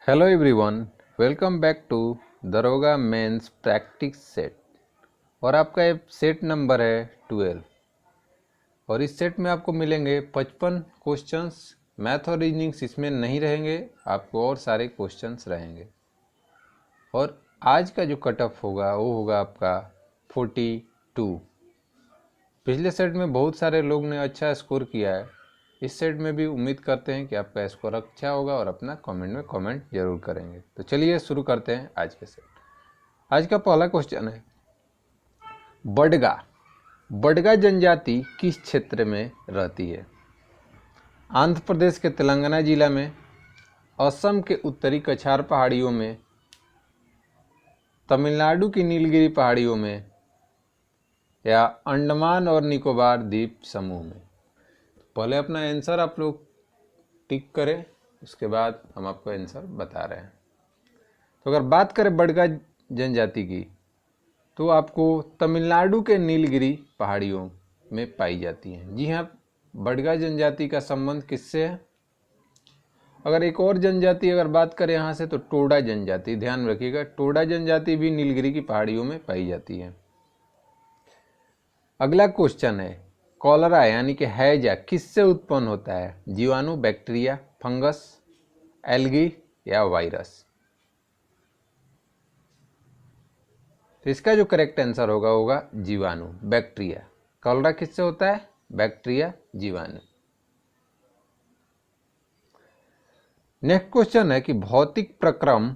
Hello everyone, welcome back to दरोगा mains practice set. और आपका ये सेट नंबर है 12। और इस सेट में आपको मिलेंगे 55 क्वेश्चंस। मैथ और रीजनिंग्स इसमें नहीं रहेंगे, आपको और सारे क्वेश्चंस रहेंगे। और आज का जो कट ऑफ होगा वो होगा आपका 42। पिछले सेट में बहुत सारे लोग ने अच्छा स्कोर किया है। इस सेट में भी उम्मीद करते हैं कि आपका स्कोर अच्छा होगा और अपना कमेंट में कमेंट जरूर करेंगे। तो चलिए शुरू करते हैं आज के सेट। आज का पहला क्वेश्चन है, बडगा बडगा जनजाति किस क्षेत्र में रहती है? आंध्र प्रदेश के तेलंगाना जिला में, असम के उत्तरी कछार पहाड़ियों में, तमिलनाडु की नीलगिरी पहाड़ियों में, या अंडमान और निकोबार द्वीप समूह में। पहले अपना आंसर आप लोग टिक करें, उसके बाद हम आपको आंसर बता रहे हैं। तो अगर बात करें बडगा जनजाति की, तो आपको तमिलनाडु के नीलगिरी पहाड़ियों में पाई जाती हैं। जी हाँ, बडगा जनजाति का संबंध किससे है? अगर एक और जनजाति अगर बात करें यहाँ से, तो टोडा जनजाति। ध्यान रखिएगा, टोडा जनजाति भी नीलगिरी की पहाड़ियों में पाई जाती है। अगला क्वेश्चन है, कॉलरा यानी कि हैजा किससे उत्पन्न होता है? जीवाणु, बैक्टीरिया, फंगस, एल्गी या वायरस? तो इसका जो करेक्ट आंसर होगा जीवाणु, बैक्टीरिया। कॉलरा किससे होता है? बैक्टीरिया, जीवाणु। नेक्स्ट क्वेश्चन है कि भौतिक प्रक्रम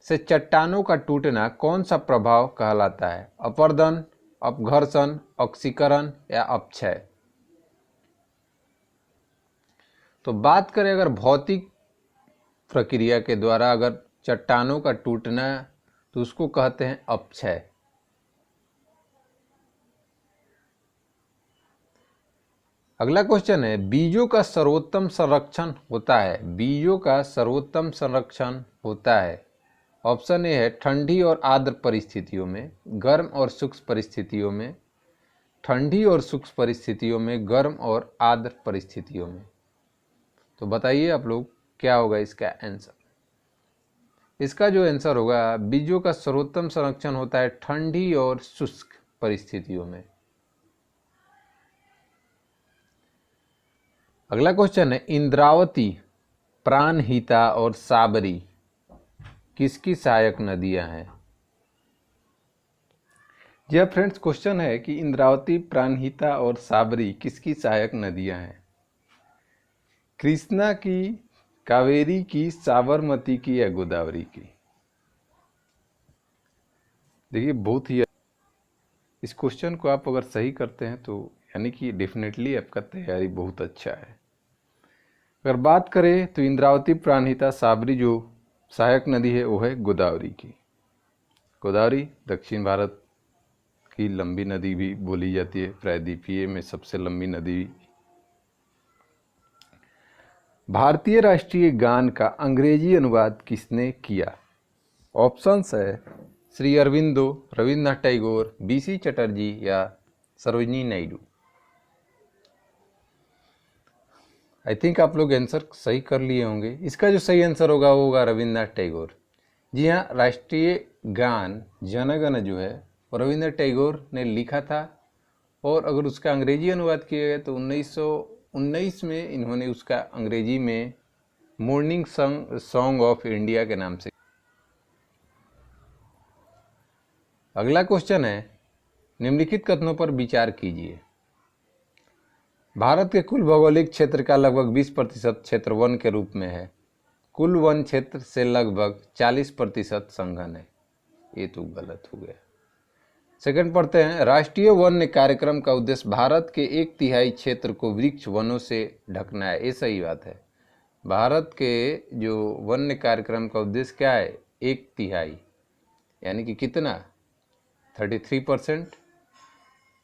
से चट्टानों का टूटना कौन सा प्रभाव कहलाता है? अपरदन, अपघर्षण, ऑक्सीकरण या अपक्षय? तो बात करें अगर भौतिक प्रक्रिया के द्वारा अगर चट्टानों का टूटना, तो उसको कहते हैं अपक्षय। अगला क्वेश्चन है, बीजों का सर्वोत्तम संरक्षण होता है? बीजों का सर्वोत्तम संरक्षण होता है, ऑप्शन ए है ठंडी और आर्द्र परिस्थितियों में, गर्म और शुष्क परिस्थितियों में, ठंडी और शुष्क परिस्थितियों में, गर्म और आर्द्र परिस्थितियों में। तो बताइए आप लोग क्या होगा इसका आंसर? इसका जो आंसर होगा, बीजों का सर्वोत्तम संरक्षण होता है ठंडी और शुष्क परिस्थितियों में। अगला क्वेश्चन है, इंद्रावती, प्राणहिता और साबरी किसकी सहायक नदियां हैं? यह फ्रेंड्स क्वेश्चन है कि इंद्रावती, प्राणहिता और साबरी किसकी सहायक नदियां हैं? कृष्णा की, कावेरी की, साबरमती की या गोदावरी की? देखिए, बहुत ही इस क्वेश्चन को आप अगर सही करते हैं तो यानी कि डेफिनेटली आपका तैयारी बहुत अच्छा है। अगर बात करें तो इंद्रावती, प्राणहिता, साबरी जो सहायक नदी है वो है गोदावरी की। गोदावरी दक्षिण भारत की लंबी नदी भी बोली जाती है, प्रायद्वीपीय में सबसे लंबी नदी। भारतीय राष्ट्रीय गान का अंग्रेजी अनुवाद किसने किया? ऑप्शंस है श्री अरविंदो, रविन्द्रनाथ टैगोर, बीसी चटर्जी या सरोजिनी नायडू। आई थिंक आप लोग आंसर सही कर लिए होंगे। इसका जो सही आंसर होगा वो होगा रविन्द्रनाथ टैगोर। जी हाँ, राष्ट्रीय गान जनगण जो है वो रविन्द्रनाथ टैगोर ने लिखा था। और अगर उसका अंग्रेजी अनुवाद किया गया तो 1919 में इन्होंने उसका अंग्रेजी में मॉर्निंग सॉन्ग ऑफ इंडिया के नाम से। अगला क्वेश्चन है, निम्नलिखित कथनों पर विचार कीजिए। भारत के कुल भौगोलिक क्षेत्र का लगभग 20% क्षेत्र वन के रूप में है। कुल वन क्षेत्र से लगभग 40% संघन है। ये तो गलत हो गया। सेकंड पढ़ते हैं, राष्ट्रीय वन्य कार्यक्रम का उद्देश्य भारत के 1/3 क्षेत्र को वृक्ष वनों से ढकना है। ये सही बात है। भारत के जो वन्य कार्यक्रम का उद्देश्य क्या है? 1/3 यानी कि कितना? 33%।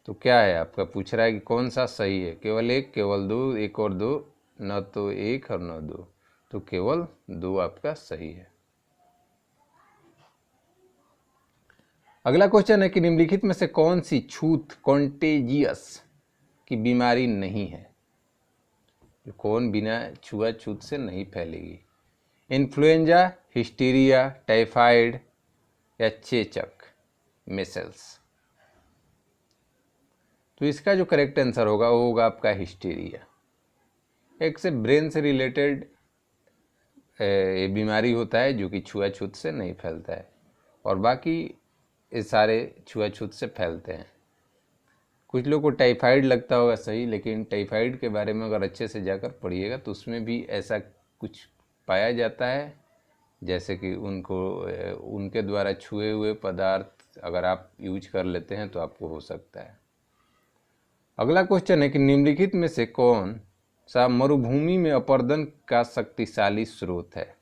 तो क्या है आपका, पूछ रहा है कि कौन सा सही है? केवल एक, केवल दो, एक और दो, न तो एक और न दो। तो केवल दो आपका सही है। अगला क्वेश्चन है कि निम्नलिखित में से कौन सी छूत कॉन्टेजियस की बीमारी नहीं है? कौन बिना छुआछूत से नहीं फैलेगी? इन्फ्लुएंजा, हिस्टीरिया, टाइफाइड या चेचक, मेसल्स। तो इसका जो करेक्ट आंसर होगा वो होगा आपका हिस्टीरिया। एक से ब्रेन से रिलेटेड ये बीमारी होता है जो कि छुआछूत से नहीं फैलता है, और बाकी ये सारे छुआछूत से फैलते हैं। कुछ लोग को टाइफाइड लगता होगा सही, लेकिन टाइफाइड के बारे में अगर अच्छे से जाकर पढ़िएगा तो उसमें भी ऐसा कुछ पाया जाता है, जैसे कि उनके द्वारा छुए हुए पदार्थ अगर आप यूज कर लेते हैं तो आपको हो सकता है। अगला क्वेश्चन है कि निम्नलिखित में से कौन सा मरुभूमि में अपर्दन का शक्तिशाली स्रोत है।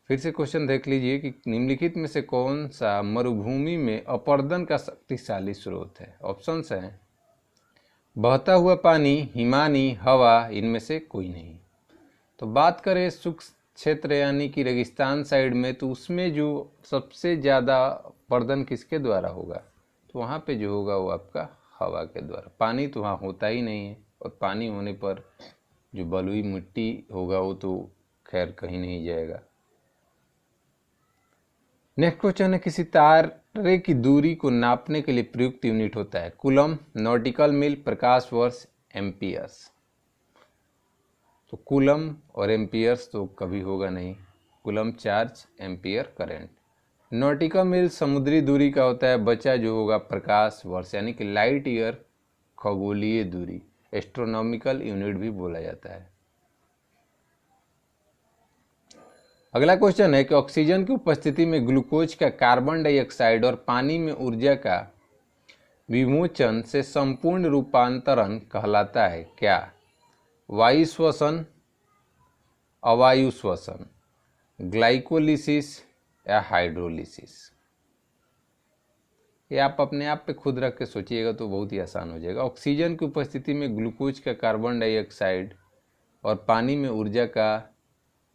फिर से क्वेश्चन देख लीजिए कि निम्नलिखित में से कौन सा मरुभूमि में अपर्दन का शक्तिशाली स्रोत है। ऑप्शंस हैं बहता हुआ पानी, हिमानी, हवा, इनमें से कोई नहीं। तो बात करें शुष्क क्षेत्र यानी कि रेगिस्तान साइड में, तो उसमें जो सबसे ज़्यादा अपर्दन किसके द्वारा होगा, तो वहाँ पे जो होगा वो आपका हवा के द्वारा। पानी तो वहाँ होता ही नहीं है, और पानी होने पर जो बलुई मिट्टी होगा वो तो खैर कहीं नहीं जाएगा। नेक्स्ट क्वेश्चन है कि सितारे की दूरी को नापने के लिए प्रयुक्त यूनिट होता है कूलम, नॉटिकल मील, प्रकाश वर्ष, एम्पियर्स। तो कूलम और एम्पियर्स तो कभी होगा नहीं। Coulomb charge, ampere current. Nautical mile समुद्री दूरी का होता है, बचा जो होगा प्रकाश वर्ष यानी कि लाइट ईयर, खगोलीय दूरी, एस्ट्रोनॉमिकल यूनिट भी बोला जाता है। अगला क्वेश्चन है कि ऑक्सीजन की उपस्थिति में ग्लूकोज का कार्बन डाइऑक्साइड और पानी में ऊर्जा का विमोचन से संपूर्ण रूपांतरण कहलाता है क्या। वायु श्वसन, अवायु श्वसन, ग्लाइकोलिसिस या हाइड्रोलिसिस। ये आप अपने आप पे खुद रख के सोचिएगा तो बहुत ही आसान हो जाएगा। ऑक्सीजन की उपस्थिति में ग्लूकोज का कार्बन डाइऑक्साइड और पानी में ऊर्जा का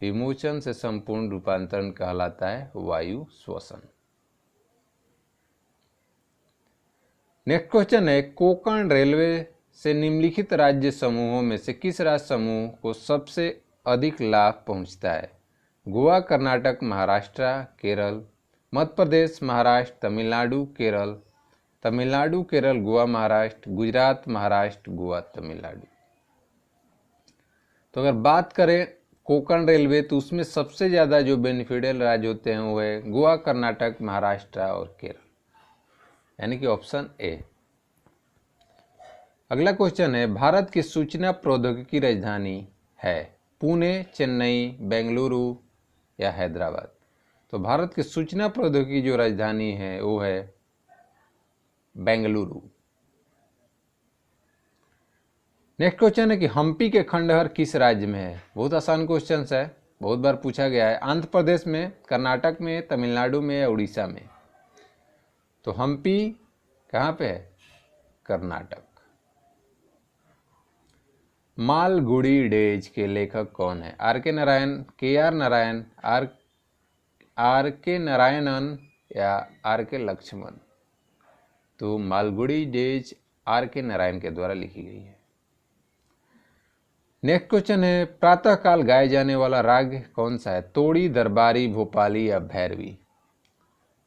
विमोचन से संपूर्ण रूपांतरण कहलाता है वायु श्वसन। नेक्स्ट क्वेश्चन है कोंकण रेलवे से निम्नलिखित राज्य समूहों में से किस राज्य समूह को सबसे अधिक लाभ पहुंचता है। गोवा, कर्नाटक, महाराष्ट्र, केरल, मध्य प्रदेश, महाराष्ट्र, तमिलनाडु, केरल, तमिलनाडु, केरल, गोवा, महाराष्ट्र, गुजरात, महाराष्ट्र, गोवा, तमिलनाडु। तो अगर बात करें कोंकण रेलवे तो उसमें सबसे ज़्यादा जो बेनिफिशियल राज्य होते हैं वो है गोवा, कर्नाटक, महाराष्ट्र और केरल, यानी कि ऑप्शन ए। अगला क्वेश्चन है भारत की सूचना प्रौद्योगिकी राजधानी है पुणे, चेन्नई, बेंगलुरु या हैदराबाद। तो भारत की सूचना प्रौद्योगिकी जो राजधानी है वो है बेंगलुरु। नेक्स्ट क्वेश्चन है कि हम्पी के खंडहर किस राज्य में है। बहुत आसान क्वेश्चन है, बहुत बार पूछा गया है। आंध्र प्रदेश में, कर्नाटक में, तमिलनाडु में या उड़ीसा में। तो हम्पी कहाँ पे है, कर्नाटक। मालगुडी डेज के लेखक कौन है। आर के नारायण, के आर नारायण, आर के नारायणन या आर के लक्ष्मण। तो मालगुडी डेज आर के नारायण के द्वारा लिखी गई है। नेक्स्ट क्वेश्चन है प्रातःकाल गाए जाने वाला राग कौन सा है। तोड़ी, दरबारी, भोपाली या भैरवी।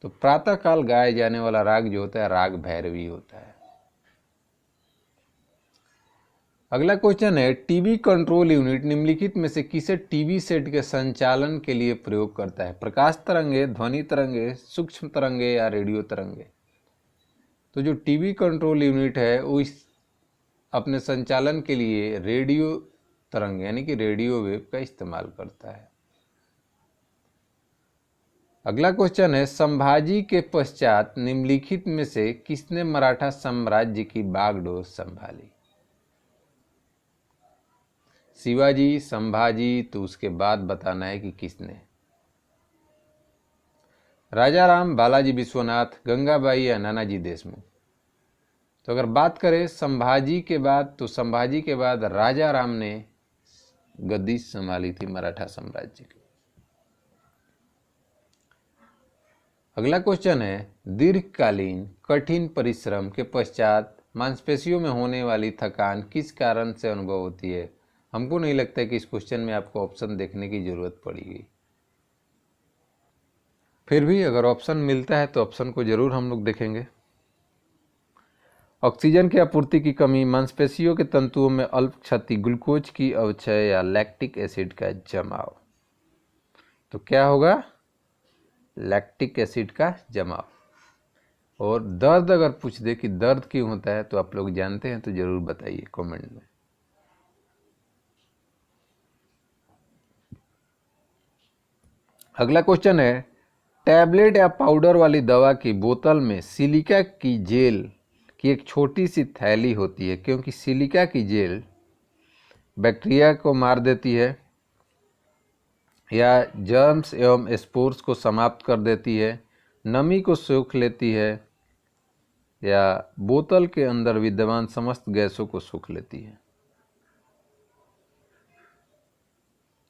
तो प्रातःकाल गाए जाने वाला राग जो होता है राग भैरवी होता है। अगला क्वेश्चन है टीवी कंट्रोल यूनिट निम्नलिखित में से किसे टीवी सेट के संचालन के लिए प्रयोग करता है। प्रकाश तरंगे, ध्वनि तरंगे, सूक्ष्म तरंगे या रेडियो तरंगे। तो जो टीवी कंट्रोल यूनिट है वो इस अपने संचालन के लिए रेडियो तरंग यानी कि रेडियो वेव का इस्तेमाल करता है। अगला क्वेश्चन है संभाजी के पश्चात निम्नलिखित में से किसने मराठा साम्राज्य की बागडोर संभाली। शिवाजी, संभाजी, तो उसके बाद बताना है कि किसने। राजा राम, बालाजी विश्वनाथ, गंगाबाई या नानाजी देशमुख। तो अगर बात करें संभाजी के बाद, तो संभाजी के बाद राजा राम ने गद्दी संभाली थी मराठा साम्राज्य की। अगला क्वेश्चन है दीर्घकालीन कठिन परिश्रम के पश्चात मांसपेशियों में होने वाली थकान किस कारण से अनुभव होती है। हमको नहीं लगता है कि इस क्वेश्चन में आपको ऑप्शन देखने की ज़रूरत पड़ेगी। फिर भी अगर ऑप्शन मिलता है तो ऑप्शन को ज़रूर हम लोग देखेंगे। ऑक्सीजन की आपूर्ति की कमी, मांसपेशियों के तंतुओं में अल्प क्षति, ग्लूकोज की अवक्षय या लैक्टिक एसिड का जमाव। तो क्या होगा? लैक्टिक एसिड का जमाव। और दर्द अगर पूछ दे कि दर्द क्यों होता है तो आप लोग जानते हैं तो जरूर बताइए कमेंट में। अगला क्वेश्चन है, टैबलेट या पाउडर वाली दवा की बोतल में सिलिका की जेल की एक छोटी सी थैली होती है, क्योंकि सिलिका की जेल बैक्टीरिया को मार देती है या जर्म्स एवं स्पोर्स को समाप्त कर देती है, नमी को सोख लेती है या बोतल के अंदर विद्यमान समस्त गैसों को सोख लेती है।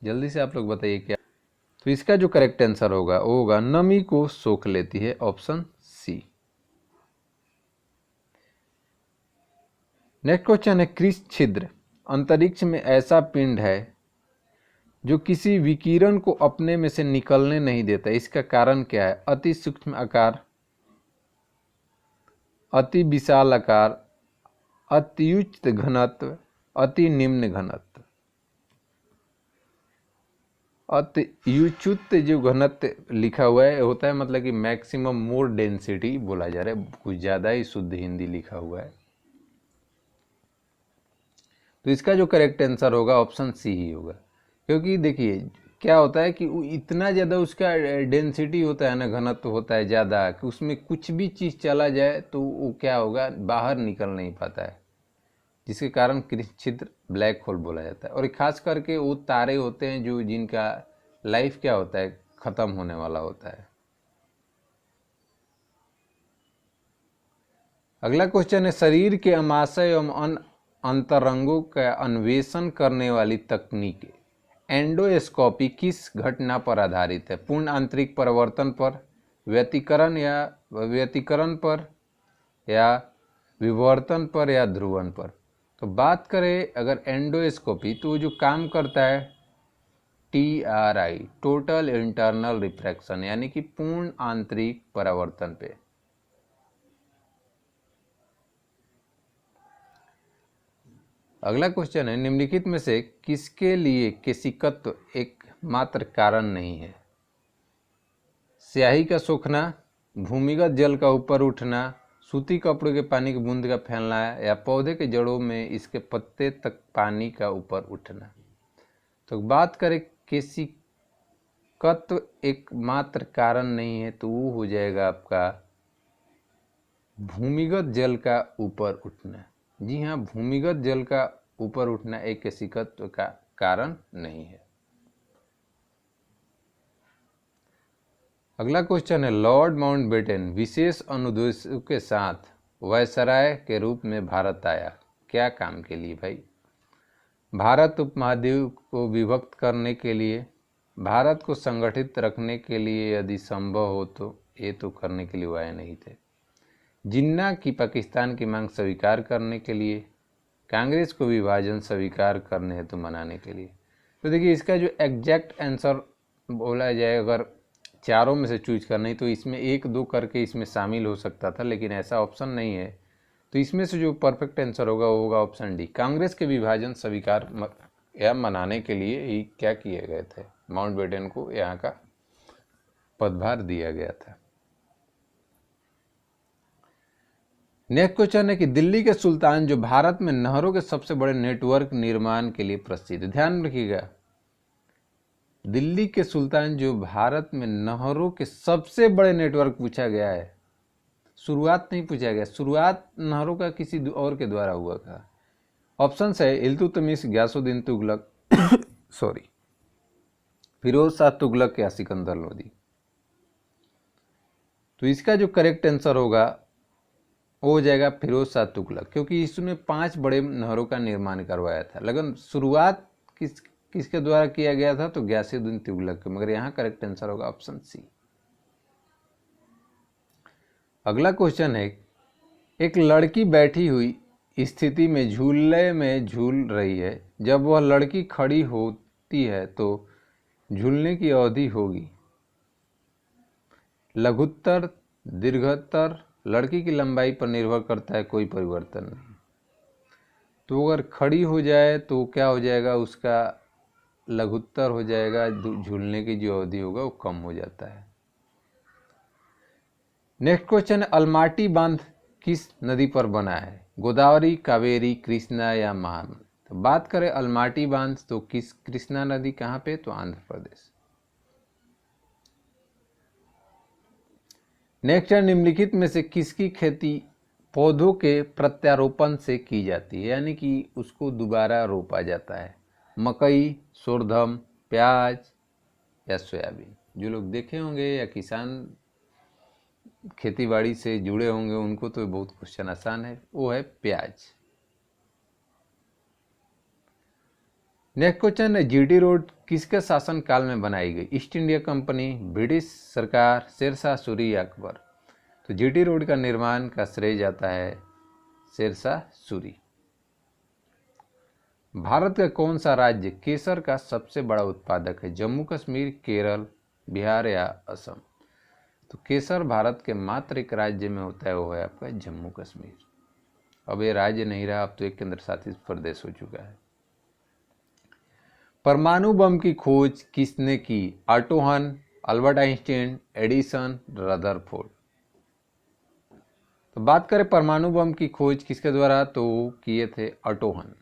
जल्दी से आप लोग बताइए क्या। तो इसका जो करेक्ट आंसर होगा वो होगा नमी को सोख लेती है, ऑप्शन सी। नेक्स्ट क्वेश्चन है, क्रिस छिद्र अंतरिक्ष में ऐसा पिंड है जो किसी विकिरण को अपने में से निकलने नहीं देता, इसका कारण क्या है? अति सूक्ष्म आकार, अति विशाल आकार, अति उच्च घनत्व, अति निम्न घनत्व। अति उच्च जो घनत्व लिखा हुआ है होता है मतलब कि मैक्सिमम मोर डेंसिटी बोला जा रहा है, कुछ ज़्यादा ही शुद्ध हिंदी लिखा हुआ है। तो इसका जो करेक्ट आंसर होगा ऑप्शन सी ही होगा, क्योंकि देखिए क्या होता है कि इतना ज़्यादा उसका डेंसिटी होता है ना, घनत्व होता है ज़्यादा, कि उसमें कुछ भी चीज़ चला जाए तो वो क्या होगा, बाहर निकल नहीं पाता है, जिसके कारण छिद्र ब्लैक होल बोला जाता है। और खास करके वो तारे होते हैं जो जिनका लाइफ क्या होता है, ख़त्म होने वाला होता है। अगला क्वेश्चन है, शरीर के अमाशय एवं अंतरंगों का अन्वेषण करने वाली तकनीक एंडोस्कोपी किस घटना पर आधारित है? पूर्ण आंतरिक परिवर्तन पर, व्यतिकरण पर या विवर्तन पर या ध्रुवण पर? तो बात करें अगर एंडोस्कोपी, तो जो काम करता है TRI, टोटल इंटरनल रिफ्रैक्शन, यानी कि पूर्ण आंतरिक परावर्तन पे। अगला क्वेश्चन है, निम्नलिखित में से किसके लिए केशिकत्व एक मात्र कारण नहीं है? स्याही का सूखना, भूमिगत जल का ऊपर उठना, सूती कपड़े के पानी की बूंद का फैलना या पौधे के जड़ों में इसके पत्ते तक पानी का ऊपर उठना। तो बात करें केशिकत्व एकमात्र कारण नहीं है तो वो हो जाएगा आपका भूमिगत जल का ऊपर उठना। जी हाँ, भूमिगत जल का ऊपर उठना एक केशिकत्व का कारण नहीं है। अगला क्वेश्चन है, लॉर्ड माउंटबेटन विशेष अनुदेशों के साथ वायसराय के रूप में भारत आया, क्या काम के लिए भाई? भारत उपमहाद्वीप को विभक्त करने के लिए, भारत को संगठित रखने के लिए, यदि संभव हो तो ये तो करने के लिए वो आए नहीं थे। जिन्ना की पाकिस्तान की मांग स्वीकार करने के लिए, कांग्रेस को विभाजन स्वीकार करने हेतु मनाने के लिए। तो देखिए इसका जो एग्जैक्ट आंसर बोला जाए, अगर चारों में से चूज करना है तो इसमें एक दो करके इसमें शामिल हो सकता था, लेकिन ऐसा ऑप्शन नहीं है। तो इसमें से जो परफेक्ट आंसर होगा वो होगा ऑप्शन डी, कांग्रेस के विभाजन स्वीकार या मनाने के लिए ही क्या किए गए थे, माउंटबेटन को यहाँ का पदभार दिया गया था। नेक्स्ट क्वेश्चन है कि दिल्ली के सुल्तान जो भारत में नहरों के सबसे बड़े नेटवर्क निर्माण के लिए प्रसिद्ध, ध्यान रखिएगा, दिल्ली के सुल्तान जो भारत में नहरों के सबसे बड़े नेटवर्क पूछा गया है, शुरुआत नहीं पूछा गया, शुरुआत नहरों का किसी और के द्वारा हुआ था। ऑप्शन है इल्तुतमिश, गयासुद्दीन तुगलक सॉरी, फिरोज शाह तुगलक या सिकंदर लोदी। तो इसका जो करेक्ट आंसर होगा वो हो जाएगा फिरोज शाह तुगलक, क्योंकि इसने 5 बड़े नहरों का निर्माण करवाया था। लेकिन शुरुआत किसके द्वारा किया गया था? तो गयासुद्दीन तुगलक के, मगर यहाँ करेक्ट आंसर होगा ऑप्शन सी। अगला क्वेश्चन है, एक लड़की बैठी हुई स्थिति में झूले में झूल रही है। जब वह लड़की खड़ी होती है तो झूलने की अवधि होगी। लघुत्तर, दीर्घतर लड़की की लंबाई पर निर्भर करता है, कोई परिवर्तन नहीं। तो अगर खड़ी हो जाए तो क्या हो जाएगा, उसका लघुत्तर हो जाएगा, झूलने की जो अवधि होगा वो कम हो जाता है। नेक्स्ट क्वेश्चन है, अलमाटी बांध किस नदी पर बना है? गोदावरी, कावेरी, कृष्णा या महानदी? तो बात करें अलमाटी बांध तो किस कृष्णा नदी कहाँ पे? तो आंध्र प्रदेश। नेक्स्ट है, निम्नलिखित में से किसकी खेती पौधों के प्रत्यारोपण से की जाती है, यानी कि उसको दोबारा रोपा जाता है? मकई, सोरधम, प्याज या सोयाबीन? जो लोग देखे होंगे या किसान खेतीबाड़ी से जुड़े होंगे उनको तो बहुत क्वेश्चन आसान है, वो है प्याज। नेक्स्ट क्वेश्चन है, जीटी रोड किसके शासन काल में बनाई गई? ईस्ट इंडिया कंपनी, ब्रिटिश सरकार, शेरशाह सूरी या अकबर? तो जीटी रोड का निर्माण का श्रेय जाता है शेरशाह सूरी। भारत का कौन सा राज्य केसर का सबसे बड़ा उत्पादक है? जम्मू कश्मीर, केरल, बिहार या असम? तो केसर भारत के मात्र एक राज्य में होता है, वो है आपका जम्मू कश्मीर। अब ये राज्य नहीं रहा, अब तो एक केंद्र शासित प्रदेश हो चुका है। परमाणु बम की खोज किसने की? ऑटो हन, अल्बर्ट आइंस्टीन, एडिसन, रदरफोर्ड? तो बात करें परमाणु बम की खोज किसके द्वारा, तो किए थे ऑटो हन।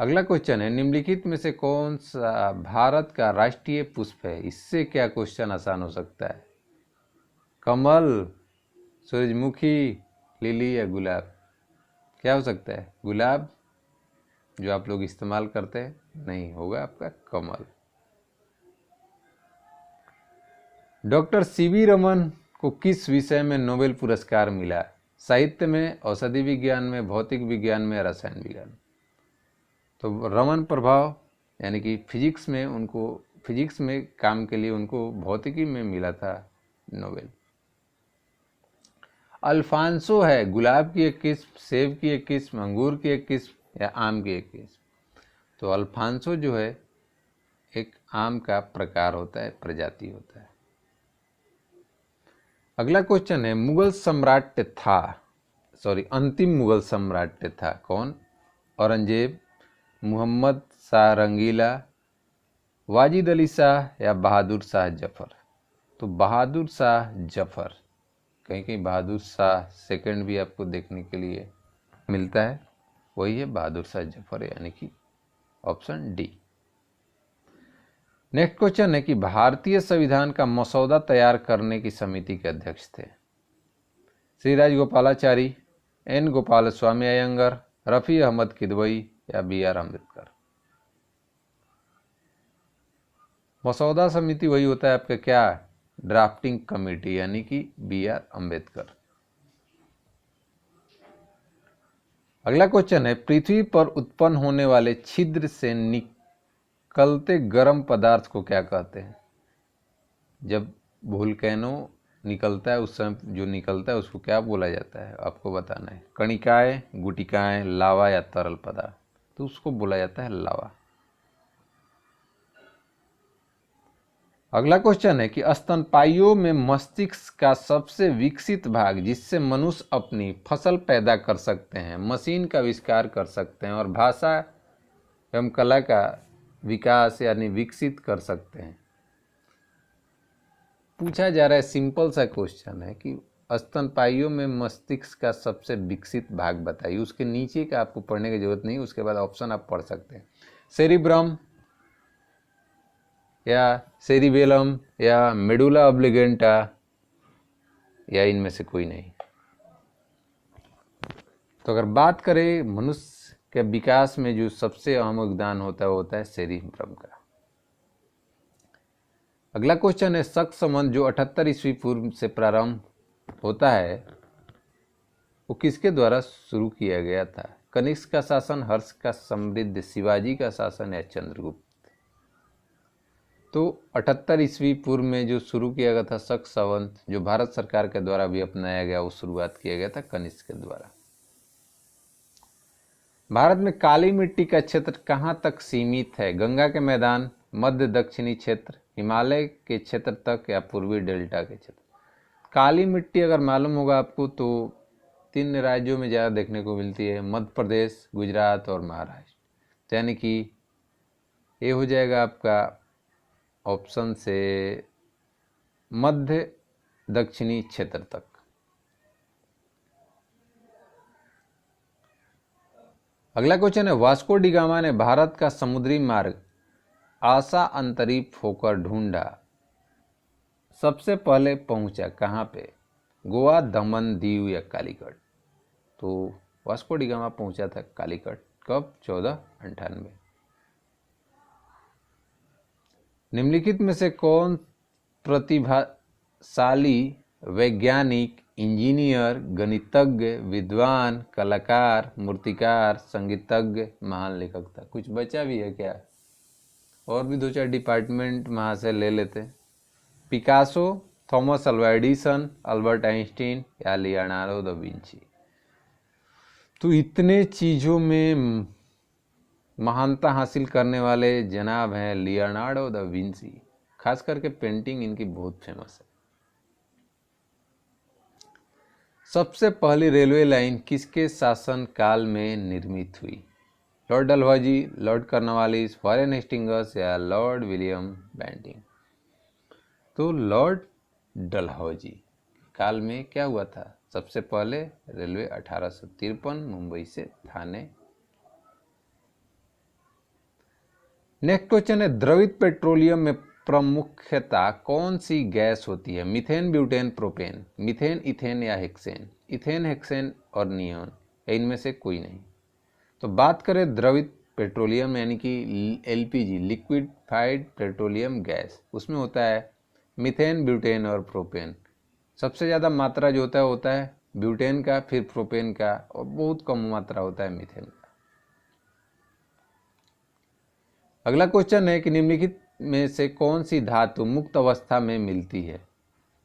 अगला क्वेश्चन है, निम्नलिखित में से कौन सा भारत का राष्ट्रीय पुष्प है? इससे क्या क्वेश्चन आसान हो सकता है? कमल, सूरजमुखी, लिली या गुलाब? क्या हो सकता है? गुलाब जो आप लोग इस्तेमाल करते हैं, नहीं होगा आपका कमल। डॉक्टर सीवी रमन को किस विषय में नोबेल पुरस्कार मिला? साहित्य में, औषधि विज्ञान में, भौतिक विज्ञान में, रसायन विज्ञान? तो रमन प्रभाव यानी कि फिजिक्स में, उनको फिजिक्स में काम के लिए उनको भौतिकी में मिला था नोबेल। अल्फांसो है गुलाब की एक किस्म, सेब की एक किस्म, अंगूर की एक किस्म या आम की एक किस्म? तो अल्फांसो जो है एक आम का प्रकार होता है, प्रजाति होता है। अगला क्वेश्चन है, मुगल सम्राट था, अंतिम मुगल सम्राट था कौन? औरंगजेब, मोहम्मद शाह रंगीला, वाजिद अली शाह या बहादुर शाह जफर? तो बहादुर शाह जफर। कहीं कहीं बहादुर शाह सेकंड भी आपको देखने के लिए मिलता है, वही है बहादुर शाह जफर, यानी कि ऑप्शन डी। नेक्स्ट क्वेश्चन है कि भारतीय संविधान का मसौदा तैयार करने की समिति के अध्यक्ष थे? श्री राजगोपालाचारी, एन गोपाल स्वामी अयंगर, रफी अहमद किदवई या बी आर अम्बेडकर? मसौदा समिति वही होता है आपका क्या? ड्राफ्टिंग कमेटी, यानी कि बी आर अम्बेडकर। अगला क्वेश्चन है, पृथ्वी पर उत्पन्न होने वाले छिद्र से निकलते गर्म पदार्थ को क्या कहते हैं? जब वोल्केनो निकलता है उस समय जो निकलता है उसको क्या बोला जाता है? आपको बताना है। कणिकाएं, गुटिकाएं, लावा या तरल पदार्थ? तो उसको बोला जाता है लावा। अगला क्वेश्चन है कि स्तनपायियों में मस्तिष्क का सबसे विकसित भाग जिससे मनुष्य अपनी फसल पैदा कर सकते हैं, मशीन का आविष्कार कर सकते हैं और भाषा एवं कला का विकास यानी विकसित कर सकते हैं? पूछा जा रहा है, सिंपल सा क्वेश्चन है कि स्तनपायियों में मस्तिष्क का सबसे विकसित भाग बताइए। उसके नीचे का आपको पढ़ने की जरूरत नहीं, उसके बाद ऑप्शन आप पढ़ सकते हैं। सेरिब्रम या सेरिबेलम या मेडुला ऑब्लिगेंटा या इनमें से कोई नहीं? तो अगर बात करें मनुष्य के विकास में जो सबसे अहम योगदान होता है वो होता है सेरिब्रम का। अगला क्वेश्चन है, शक संबंध जो 78 ईस्वी पूर्व से प्रारंभ होता है वो किसके द्वारा शुरू किया गया था? कनिष्क का शासन, हर्ष का समृद्ध, शिवाजी का शासन या चंद्रगुप्त? तो 78 ईस्वी पूर्व में जो शुरू किया गया था शक संवत, जो भारत सरकार के द्वारा भी अपनाया गया, वो शुरुआत किया गया था कनिष्क के द्वारा। भारत में काली मिट्टी का क्षेत्र कहाँ तक सीमित है? गंगा के मैदान, मध्य दक्षिणी क्षेत्र, हिमालय के क्षेत्र तक, या पूर्वी डेल्टा के क्षेत्र। काली मिट्टी अगर मालूम होगा आपको तो 3 राज्यों में ज़्यादा देखने को मिलती है, मध्य प्रदेश, गुजरात और महाराष्ट्र। तो यानी कि ये हो जाएगा आपका ऑप्शन से मध्य दक्षिणी क्षेत्र तक। अगला क्वेश्चन है, वास्को डी गामा ने भारत का समुद्री मार्ग आशा अंतरिक्ष होकर ढूंढा, सबसे पहले पहुंचा कहाँ पे? गोवा, दमन, दीव या कालीकट? तो वास्को डी गामा पहुंचा था कालीकट। कब? 1498। निम्नलिखित में से कौन प्रतिभाशाली वैज्ञानिक, इंजीनियर, गणितज्ञ, विद्वान, कलाकार, मूर्तिकार, संगीतज्ञ, महान लेखक था? कुछ बचा भी है क्या? और भी 2-4 डिपार्टमेंट वहाँ से ले लेते। Picasso, Thomas Alva Edison, Albert Einstein या लियोनार्डो दा विंची? तो इतने चीज़ों में महानता हासिल करने वाले जनाब हैं लियोनार्डो दा विंची। खास करके पेंटिंग इनकी बहुत फेमस है। सबसे पहली रेलवे लाइन किसके शासन काल में निर्मित हुई? Lord Dalhousie, Lord Cornwallis, Warren Hastings या लॉर्ड विलियम बेंटिंग? तो लॉर्ड डलहौजी काल में क्या हुआ था? सबसे पहले रेलवे 1853 मुंबई से थाने। नेक्स्ट क्वेश्चन है, द्रवित पेट्रोलियम में प्रमुखतः कौन सी गैस होती है? Methane, butane, propane? Methane, ethane या हेक्सेन? इथेन, हेक्सेन और नियोन, इनमें से कोई नहीं। तो बात करें द्रवित पेट्रोलियम यानी कि एलपीजी, लिक्विफाइड पेट्रोलियम गैस, उसमें होता है मीथेन, ब्यूटेन और प्रोपेन। सबसे ज़्यादा मात्रा जो होता है ब्यूटेन का, फिर प्रोपेन का, और बहुत कम मात्रा होता है मीथेन का। अगला क्वेश्चन है कि निम्नलिखित में से कौन सी धातु मुक्त अवस्था में मिलती है?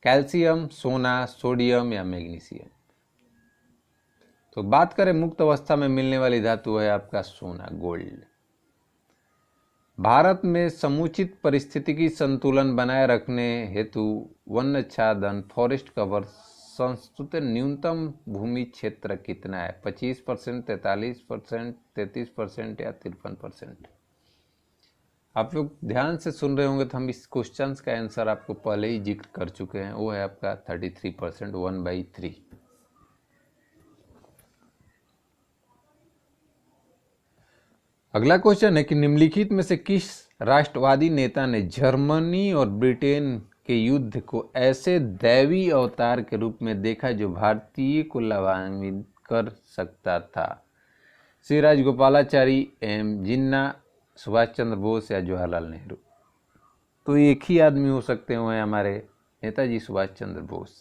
कैल्शियम, सोना, सोडियम या मैग्नीशियम? तो बात करें मुक्त अवस्था में मिलने वाली धातु है आपका सोना, गोल्ड। भारत में समुचित पारिस्थितिकी संतुलन बनाए रखने हेतु वन्यच्छादन, फॉरेस्ट कवर, संस्तुत न्यूनतम भूमि क्षेत्र कितना है? 25%, 43%, 33% या 53%? आप लोग ध्यान से सुन रहे होंगे तो हम इस क्वेश्चन का आंसर आपको पहले ही जिक्र कर चुके हैं, वो है आपका 33%, 1/3। अगला क्वेश्चन है कि निम्नलिखित में से किस राष्ट्रवादी नेता ने जर्मनी और ब्रिटेन के युद्ध को ऐसे दैवी अवतार के रूप में देखा जो भारतीय को लाभान्वित कर सकता था? श्री राजगोपालाचारी, एम जिन्ना, सुभाष चंद्र बोस या जवाहरलाल नेहरू? तो एक ही आदमी हो सकते हैं हमारे नेताजी सुभाष चंद्र बोस।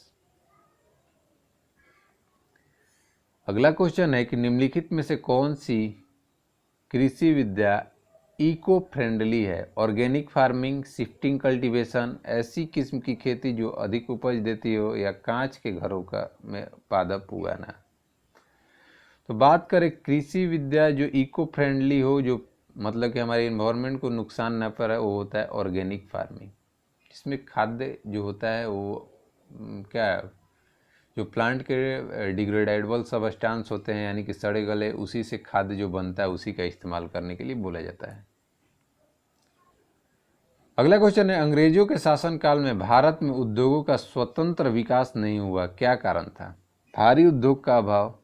अगला क्वेश्चन है कि निम्नलिखित में से कौन सी कृषि विद्या इको फ्रेंडली है? ऑर्गेनिक फार्मिंग, शिफ्टिंग कल्टीवेशन, ऐसी किस्म की खेती जो अधिक उपज देती हो, या कांच के घरों का में पादप उगाना? तो बात करें कृषि विद्या जो इको फ्रेंडली हो, जो मतलब कि हमारे इन्वायरमेंट को नुकसान न पड़े, वो होता है ऑर्गेनिक फार्मिंग। इसमें खाद्य जो होता है वो क्या है, जो प्लांट के डिग्रेडेबल सबस्टांस होते हैं यानी कि सड़े गले, उसी से खाद्य जो बनता है उसी का इस्तेमाल करने के लिए बोला जाता है। अगला क्वेश्चन है, अंग्रेजों के शासनकाल में भारत में उद्योगों का स्वतंत्र विकास नहीं हुआ, क्या कारण था? भारी उद्योग का अभाव,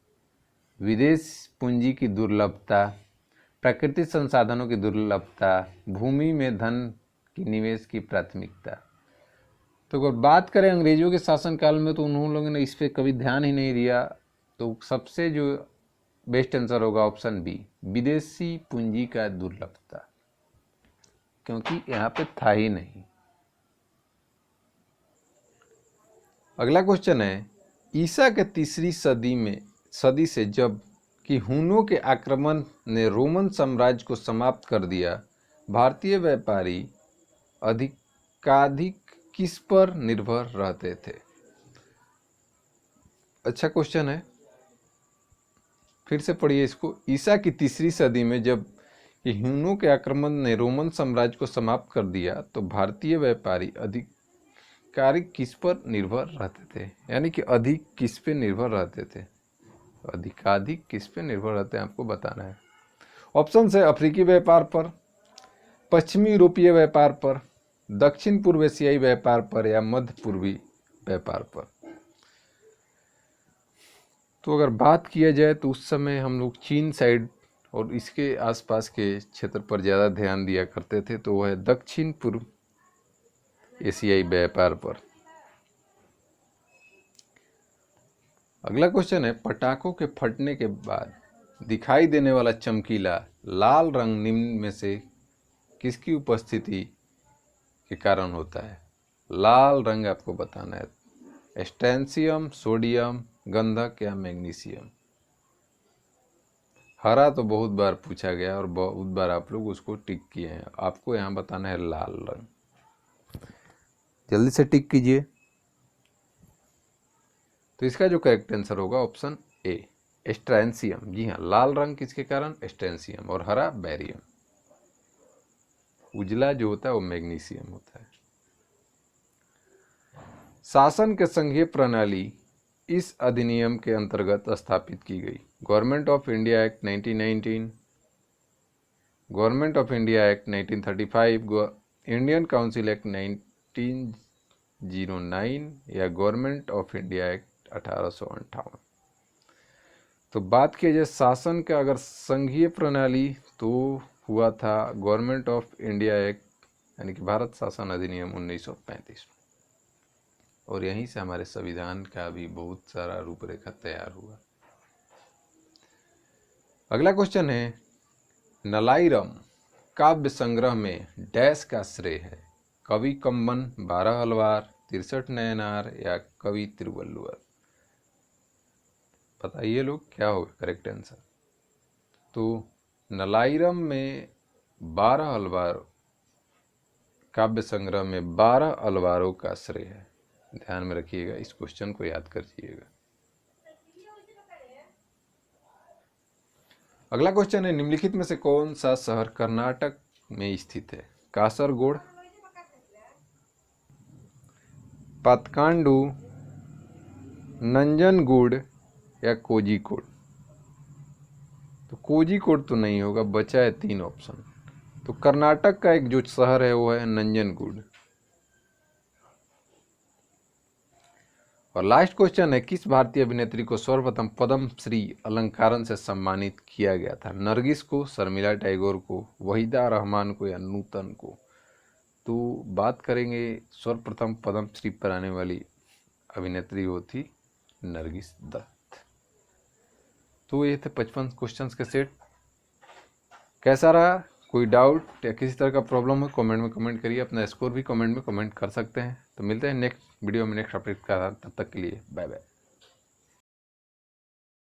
विदेश पूंजी की दुर्लभता, प्राकृतिक संसाधनों की दुर्लभता, भूमि में धन की निवेश की प्राथमिकता? तो अगर बात करें अंग्रेजों के शासनकाल में तो उन्होंने लोगों ने इस पर कभी ध्यान ही नहीं दिया। तो सबसे जो बेस्ट आंसर होगा ऑप्शन बी, विदेशी पूंजी का दुर्लभता, क्योंकि यहाँ पे था ही नहीं। अगला क्वेश्चन है, ईसा के 3री सदी से जब कि हुनों के आक्रमण ने रोमन साम्राज्य को समाप्त कर दिया, भारतीय व्यापारी अधिकाधिक किस पर निर्भर रहते थे? अच्छा क्वेश्चन है, फिर से पढ़िए इसको। ईसा की 3री सदी में जब ह्यूनों के आक्रमण ने रोमन साम्राज्य को समाप्त कर दिया तो भारतीय व्यापारी अधिकारिक किस पर निर्भर रहते थे? यानी कि अधिक किस पे निर्भर रहते थे? अधिकाधिक किस पे निर्भर रहते हैं आपको बताना है। ऑप्शन है अफ्रीकी व्यापार पर, पश्चिमी यूरोपीय व्यापार पर, दक्षिण पूर्व एशियाई व्यापार पर, या मध्य पूर्वी व्यापार पर। तो अगर बात किया जाए तो उस समय हम लोग चीन साइड और इसके आसपास के क्षेत्र पर ज़्यादा ध्यान दिया करते थे, तो वह दक्षिण पूर्व एशियाई व्यापार पर। अगला क्वेश्चन है, पटाखों के फटने के बाद दिखाई देने वाला चमकीला लाल रंग निम्न में से किसकी उपस्थिति के कारण होता है? लाल रंग आपको बताना है। स्ट्रोंशियम, सोडियम, गंधक या मैग्नीशियम? हरा तो बहुत बार पूछा गया और बहुत बार आप लोग उसको टिक किए हैं। आपको यहाँ बताना है लाल रंग। जल्दी से टिक कीजिए। तो इसका जो करेक्ट आंसर होगा ऑप्शन ए, स्ट्रोंशियम। जी हाँ, लाल रंग किसके कारण? स्ट्रोंशियम। और हरा बेरियम। उजला जो होता है वो मैग्नीशियम होता है। शासन के संघीय प्रणाली इस अधिनियम के अंतर्गत स्थापित की गई? Government of India act 1919, government of India act 1935, Indian council act 1909 या गवर्नमेंट ऑफ इंडिया एक्ट 1858। तो बात की जाए शासन का अगर संघीय प्रणाली, तो हुआ था गवर्नमेंट ऑफ इंडिया एक्ट यानी कि भारत शासन अधिनियम 1935, और यहीं से हमारे संविधान का भी बहुत सारा रूपरेखा तैयार हुआ। अगला क्वेश्चन है, नलाईरम काव्य संग्रह में डैश का श्रेय है? कवि कम्बन, 12 अलवार, 63 नयनार या कवि तिरुवल्लुवर? बताइए लोग क्या होगा करेक्ट आंसर। तो नलाईरम में 12 अलवार, काव्य संग्रह में 12 अलवारों का श्रेय है। ध्यान में रखिएगा, इस क्वेश्चन को याद करिएगा। अगला क्वेश्चन है, निम्नलिखित में से कौन सा शहर कर्नाटक में स्थित है? कासरगोड, पातकांडू, नंजनगुड या कोझिकोड? तो कोझिकोड तो नहीं होगा, बचा है 3 ऑप्शन। तो कर्नाटक का एक जो शहर है वो है नंजनगुड। और लास्ट क्वेश्चन है, किस भारतीय अभिनेत्री को सर्वप्रथम पद्म श्री अलंकारण से सम्मानित किया गया था? नरगिस को, शर्मिला टैगोर को, वहीदा रहमान को या नूतन को? तो बात करेंगे सर्वप्रथम पद्म श्री पर आने वाली अभिनेत्री वो थी नरगिस दत्त। तो ये थे 55 क्वेश्चंस के सेट। कैसा रहा? कोई डाउट या किसी तरह का प्रॉब्लम हो कमेंट में कमेंट करिए। अपना स्कोर भी कमेंट में कमेंट कर सकते हैं। तो मिलते हैं नेक्स्ट वीडियो में नेक्स्ट टॉपिक के साथ। तब तक के लिए बाय बाय।